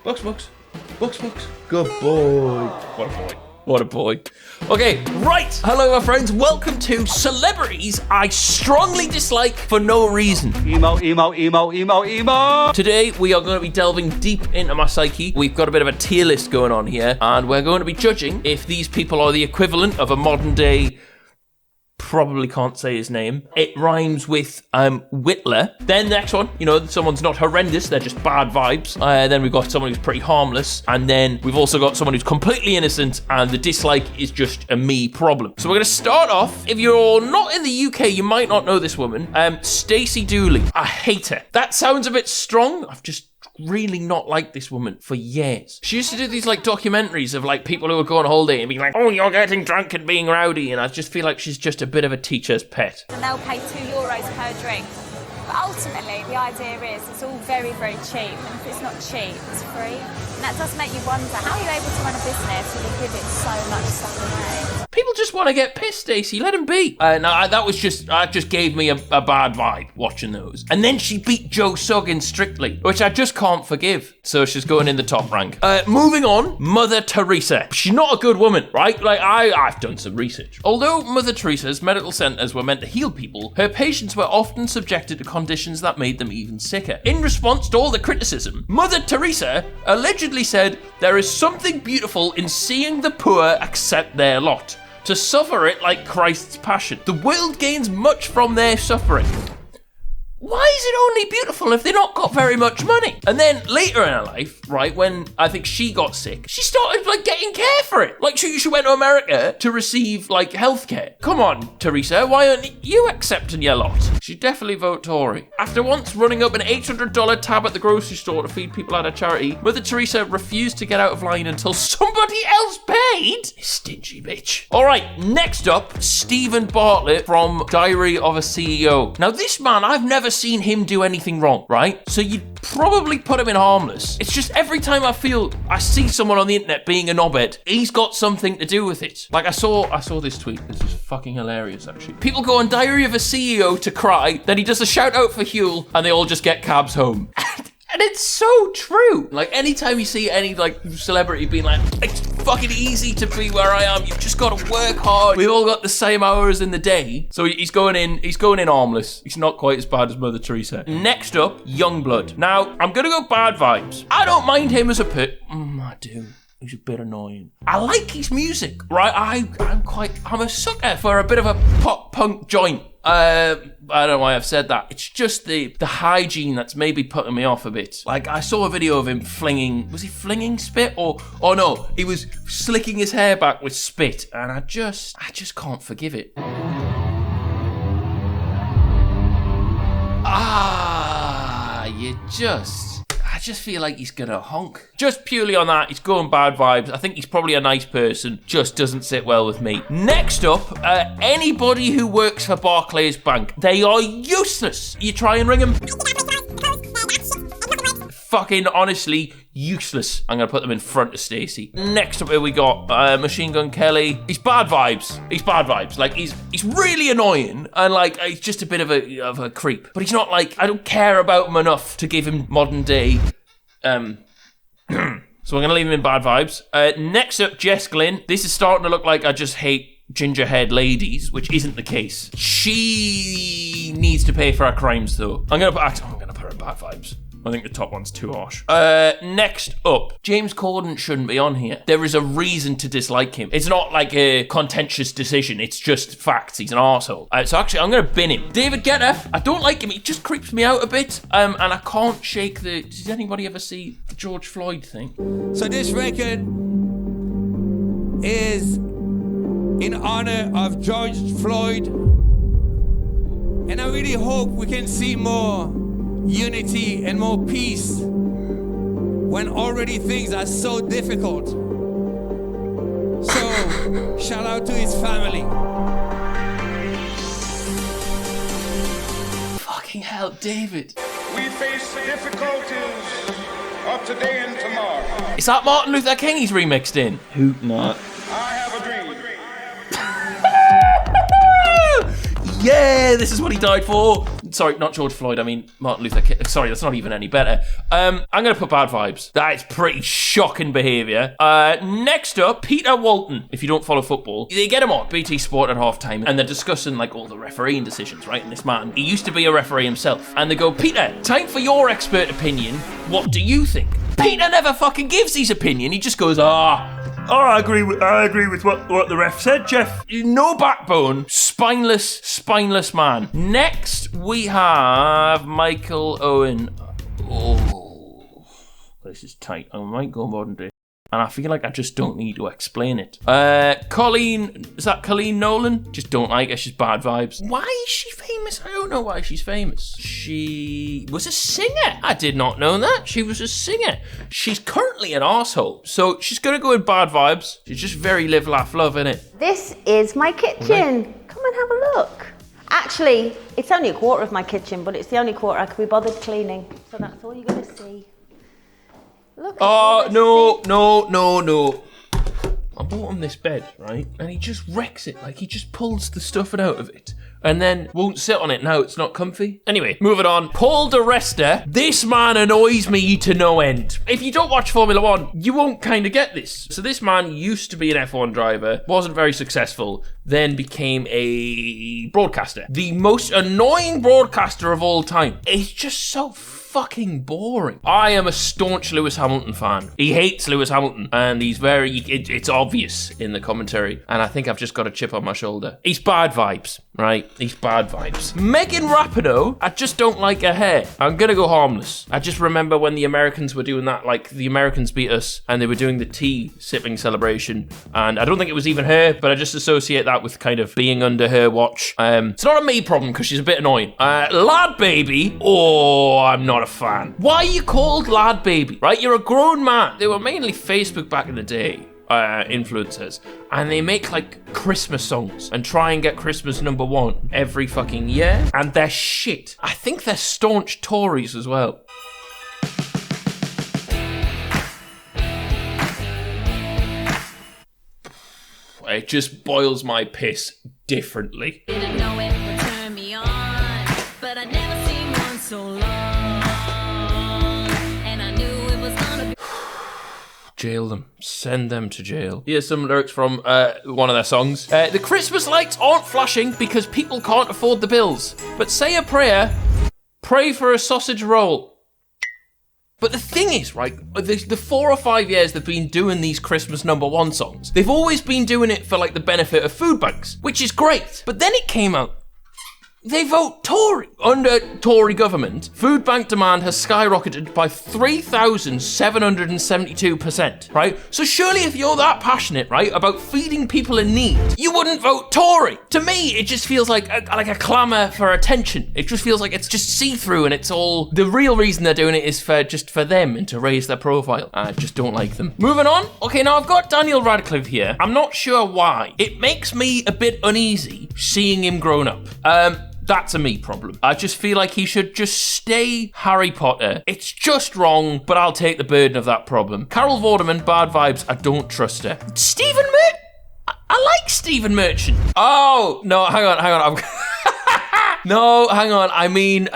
Bucks. Good boy. What a boy. Okay, right. Hello, my friends. Welcome to Celebrities I Strongly Dislike for No Reason. Emo. Today, we are going to be delving deep into my psyche. We've got a bit of a tier list going on here, and we're going to be judging if these people are the equivalent of a modern day... Probably can't say his name. It rhymes with Whitler. Then the next one, someone's not horrendous, they're just bad vibes. Then we've got someone who's pretty harmless. And then we've also got someone who's completely innocent and the dislike is just a me problem. So we're going to start off. If you're not in the UK, you might not know this woman. Stacy Dooley. I hate her. That sounds a bit strong. I've just really not liked this woman for years. She used to do these documentaries of people who would go on holiday and be like, oh, you're getting drunk and being rowdy, and I just feel like she's just a bit of a teacher's pet. And they'll pay €2 per drink. But ultimately, the idea is it's all very, very cheap, and if it's not cheap, it's free. And that does make you wonder, how are you able to run a business when you give it so much stuff away? People just want to get pissed, Stacey. Let him be. That just gave me a bad vibe watching those. And then she beat Joe Sugg in Strictly, which I just can't forgive. So she's going in the top rank. Moving on, Mother Teresa. She's not a good woman, right? I've done some research. Although Mother Teresa's medical centers were meant to heal people, her patients were often subjected to conditions that made them even sicker. In response to all the criticism, Mother Teresa allegedly said, there is something beautiful in seeing the poor accept their lot. To suffer it like Christ's passion. The world gains much from their suffering. Why is it only beautiful if they've not got very much money? And then later in her life, right, when I think she got sick, she started getting care for it. She went to America to receive healthcare. Come on, Teresa, why aren't you accepting your lot? She'd definitely vote Tory. After once running up an $800 tab at the grocery store to feed people out of charity, Mother Teresa refused to get out of line until somebody else paid. Stingy bitch. All right, next up, Stephen Bartlett from Diary of a CEO. Now this man, I've never seen him do anything wrong, right? So you'd probably put him in harmless. It's just every time I see someone on the internet being a knobhead, he's got something to do with it. I saw this tweet. This is fucking hilarious, actually. People go on Diary of a CEO to cry, then he does a shout out for Huel, and they all just get cabs home. And it's so true. Anytime you see any celebrity being it's fucking easy to be where I am. You've just got to work hard. We've all got the same hours in the day. So he's going in harmless. He's not quite as bad as Mother Teresa. Next up, Yungblud. Now, I'm going to go bad vibes. I don't mind him as a pit. I do. He's a bit annoying. I like his music, right? I'm a sucker for a bit of a pop punk joint. I don't know why I've said that. It's just the hygiene that's maybe putting me off a bit. I saw a video of him was he flinging spit? Or no, he was slicking his hair back with spit, and I just can't forgive it. I just feel like he's gonna honk. Just purely on that, he's going bad vibes. I think he's probably a nice person, just doesn't sit well with me. Next up, anybody who works for Barclays Bank. They are useless. You try and ring them. Fucking honestly, useless. I'm gonna put them in front of Stacey. Next up here we got Machine Gun Kelly. He's bad vibes. He's really annoying and he's just a bit of a creep. But he's not I don't care about him enough to give him modern day. So I'm gonna leave him in bad vibes. Next up, Jess Glynn. This is starting to look like I just hate gingerhead ladies, which isn't the case. She needs to pay for her crimes though. I'm gonna put her in bad vibes. I think the top one's too harsh. Next up, James Corden shouldn't be on here. There is a reason to dislike him. It's not a contentious decision. It's just facts. He's an arsehole. So actually, I'm going to bin him. David Guetta, I don't like him. He just creeps me out a bit. And I can't shake Did anybody ever see the George Floyd thing? So this record is in honor of George Floyd. And I really hope we can see more unity and more peace when already things are so difficult. So, shout out to his family. Fucking hell, David. We face difficulties of today and tomorrow. Is that Martin Luther King he's remixed in? Hoot not. I have a dream. Yeah, this is what he died for. Sorry, not George Floyd, I mean Martin Luther King. Sorry, that's not even any better. I'm going to put bad vibes. That is pretty shocking behaviour. Next up, Peter Walton. If you don't follow football, they get him on BT Sport at halftime, and they're discussing like all the refereeing decisions, right? And this man, he used to be a referee himself. And they go, Peter, time for your expert opinion. What do you think? Peter never fucking gives his opinion. He just goes, I agree with what the ref said, Jeff. No backbone, spineless man. Next, we have Michael Owen. Oh, this is tight. I might go modern day. And I feel like I just don't need to explain it. Colleen, is that Colleen Nolan? Just don't like her, she's bad vibes. Why is she famous? I don't know why she's famous. She was a singer. I did not know that. She was a singer. She's currently an arsehole, so she's gonna go with bad vibes. She's just very live, laugh, love, innit? This is my kitchen. Right. Come and have a look. Actually, it's only a quarter of my kitchen, but it's the only quarter I could be bothered cleaning. So that's all you're gonna see. Look no. I bought him this bed, right? And he just wrecks it. Like, he just pulls the stuffing out of it and then won't sit on it now it's not comfy. Anyway, moving on. Paul di Resta. This man annoys me to no end. If you don't watch Formula One, you won't kind of get this. So this man used to be an F1 driver, wasn't very successful, then became a broadcaster. The most annoying broadcaster of all time. It's just so fucking boring. I am a staunch Lewis Hamilton fan. He hates Lewis Hamilton, and he's very, it's obvious in the commentary, and I think I've just got a chip on my shoulder. He's bad vibes, right? He's bad vibes. Megan Rapinoe, I just don't like her hair. I'm gonna go harmless. I just remember when the Americans were doing that, like the Americans beat us, and they were doing the tea sipping celebration, and I don't think it was even her, but I just associate that with kind of being under her watch. It's not a me problem, because she's a bit annoying. LadBaby, I'm not a fan. Why are you called LadBaby, right? You're a grown man. They were mainly Facebook back in the day, influencers, and they make like Christmas songs and try and get Christmas #1 every fucking year, and they're shit. I think they're staunch Tories as well. It just boils my piss differently. Didn't know it would turn me on, but I never seen one so long. Jail them. Send them to jail. Here's some lyrics from one of their songs. The Christmas lights aren't flashing because people can't afford the bills. But say a prayer. Pray for a sausage roll. But the thing is, right, the 4 or 5 years they've been doing these Christmas #1 songs, they've always been doing it for like the benefit of food banks, which is great. But then it came out, they vote Tory. Under Tory government, food bank demand has skyrocketed by 3,772%, right? So surely if you're that passionate, right, about feeding people in need, you wouldn't vote Tory. To me, it just feels like a clamour for attention. It just feels like it's just see-through, and it's all, the real reason they're doing it is just for them and to raise their profile. I just don't like them. Moving on. Okay, now I've got Daniel Radcliffe here. I'm not sure why. It makes me a bit uneasy seeing him grown up. That's a me problem. I just feel like he should just stay Harry Potter. It's just wrong, but I'll take the burden of that problem. Carol Vorderman, bad vibes, I don't trust her. Stephen Merchant? I like Stephen Merchant. Oh, no, hang on. No, hang on. I mean,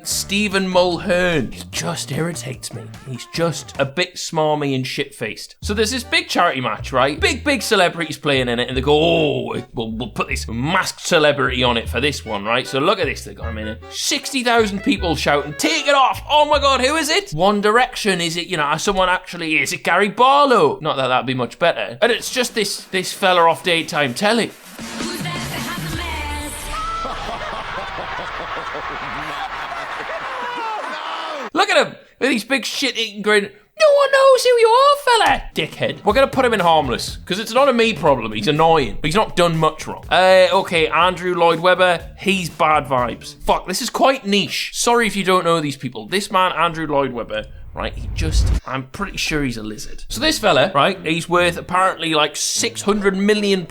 Stephen Mulhern. He just irritates me. He's just a bit smarmy and shit-faced. So there's this big charity match, right? Big celebrities playing in it, and they go, we'll put this masked celebrity on it for this one, right? So look at this. They got him in it. 60,000 people shouting, take it off. Oh my God, who is it? One Direction. Is it, someone actually, is it Gary Barlow? Not that that'd be much better. And it's just this fella off daytime telly. Look at him with these big shit-eating grin. No one knows who you are, fella. Dickhead. We're going to put him in harmless because it's not a me problem. He's annoying. He's not done much wrong. Okay, Andrew Lloyd Webber. He's bad vibes. Fuck, this is quite niche. Sorry if you don't know these people. This man, Andrew Lloyd Webber, right, I'm pretty sure he's a lizard. So this fella, right, he's worth apparently like £600 million.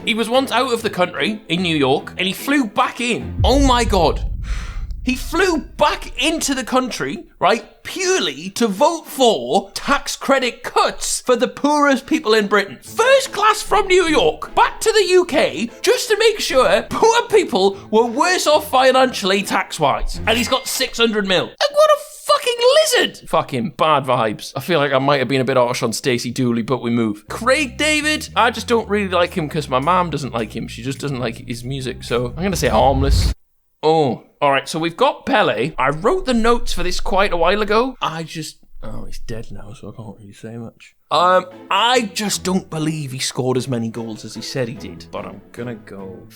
He was once out of the country in New York and he flew back in. Oh my God. He flew back into the country, right, purely to vote for tax credit cuts for the poorest people in Britain. First class from New York back to the UK just to make sure poor people were worse off financially tax-wise. And he's got 600 mil. Like, what a fucking lizard! Fucking bad vibes. I feel like I might have been a bit harsh on Stacy Dooley, but we move. Craig David, I just don't really like him because my mom doesn't like him. She just doesn't like his music, so I'm going to say harmless. Oh, all right, so we've got Pele. I wrote the notes for this quite a while ago. Oh, he's dead now, so I can't really say much. I just don't believe he scored as many goals as he said he did, but I'm gonna go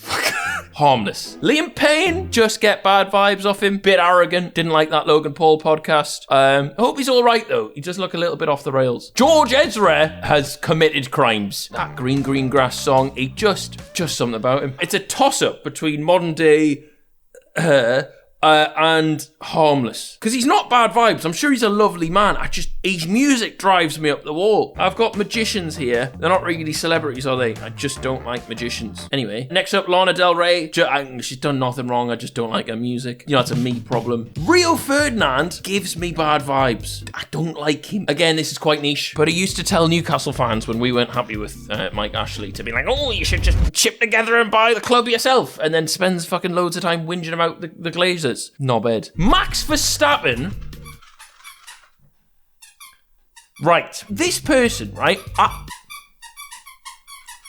harmless. Liam Payne, just get bad vibes off him. Bit arrogant, didn't like that Logan Paul podcast. I hope he's all right, though. He does look a little bit off the rails. George Ezra has committed crimes. That Green Green Grass song, just something about him. It's a toss-up between modern day and harmless. Because he's not bad vibes. I'm sure he's a lovely man. His music drives me up the wall. I've got magicians here. They're not really celebrities, are they? I just don't like magicians. Anyway, next up, Lana Del Rey. She's done nothing wrong. I just don't like her music. You know, it's a me problem. Rio Ferdinand gives me bad vibes. I don't like him. Again, this is quite niche, but he used to tell Newcastle fans when we weren't happy with Mike Ashley to be like, oh, you should just chip together and buy the club yourself, and then spends fucking loads of time whinging about the Glazers. Knobhead. Max Verstappen. Right. This person, right?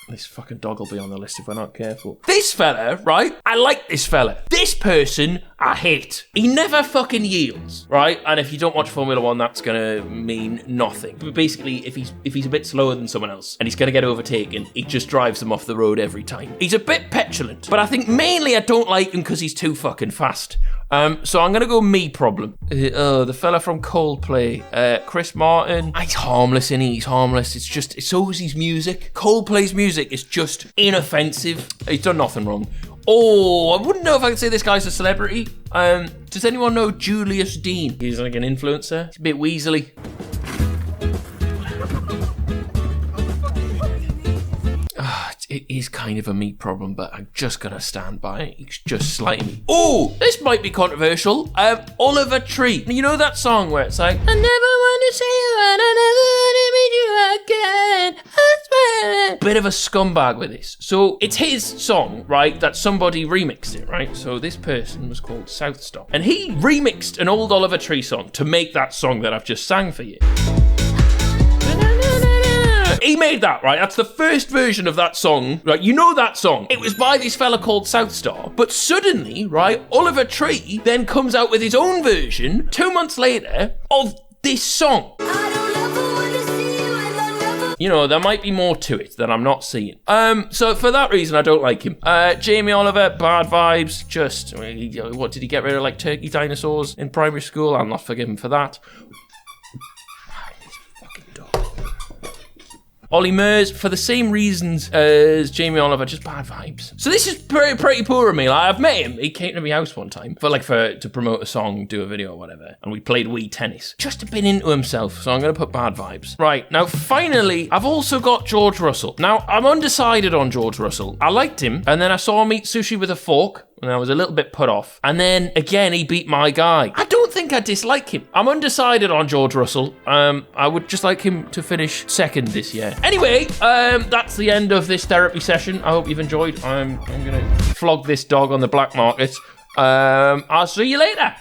This fucking dog will be on the list if we're not careful. This fella, right? I like this fella. This person, I hate. He never fucking yields, right? And if you don't watch Formula One, that's gonna mean nothing. But basically, if he's a bit slower than someone else and he's gonna get overtaken, he just drives them off the road every time. He's a bit petulant, but I think mainly I don't like him because he's too fucking fast. So I'm gonna go me problem. The fella from Coldplay, Chris Martin. He's harmless, innit? He's harmless. It's always his music. Coldplay's music is just inoffensive. He's done nothing wrong. Oh, I wouldn't know if I could say this guy's a celebrity. Does anyone know Julius Dean? He's like an influencer. He's a bit weaselly. It is kind of a me problem, but I'm just going to stand by it. It's just slightly. Oh, this might be controversial. Oliver Tree. You know that song where it's like, I never want to say you and I never want to meet you again. I swear. Bit of a scumbag with this. So it's his song, right, that somebody remixed it, right? So this person was called Southstop. And he remixed an old Oliver Tree song to make that song that I've just sang for you. He made that, right? That's the first version of that song, right? You know that song. It was by this fella called Southstar. But suddenly, right, Oliver Tree then comes out with his own version 2 months later of this song. You know, there might be more to it that I'm not seeing. So for that reason, I don't like him. Jamie Oliver, bad vibes. Just, what, did he get rid of, like, turkey dinosaurs in primary school? I'm not forgiven for that. Ollie Murs, for the same reasons as Jamie Oliver, just bad vibes. So this is pretty poor of me. Like, I've met him. He came to my house one time to promote a song, do a video or whatever, and we played Wii tennis. Just a bit into himself, so I'm going to put bad vibes. Right, now finally, I've also got George Russell. Now, I'm undecided on George Russell. I liked him, and then I saw him eat sushi with a fork, and I was a little bit put off. And then, again, he beat my guy. I don't think I dislike him. I'm undecided on George Russell. I would just like him to finish second this year. Anyway, that's the end of this therapy session. I hope you've enjoyed. I'm going to flog this dog on the black market. I'll see you later.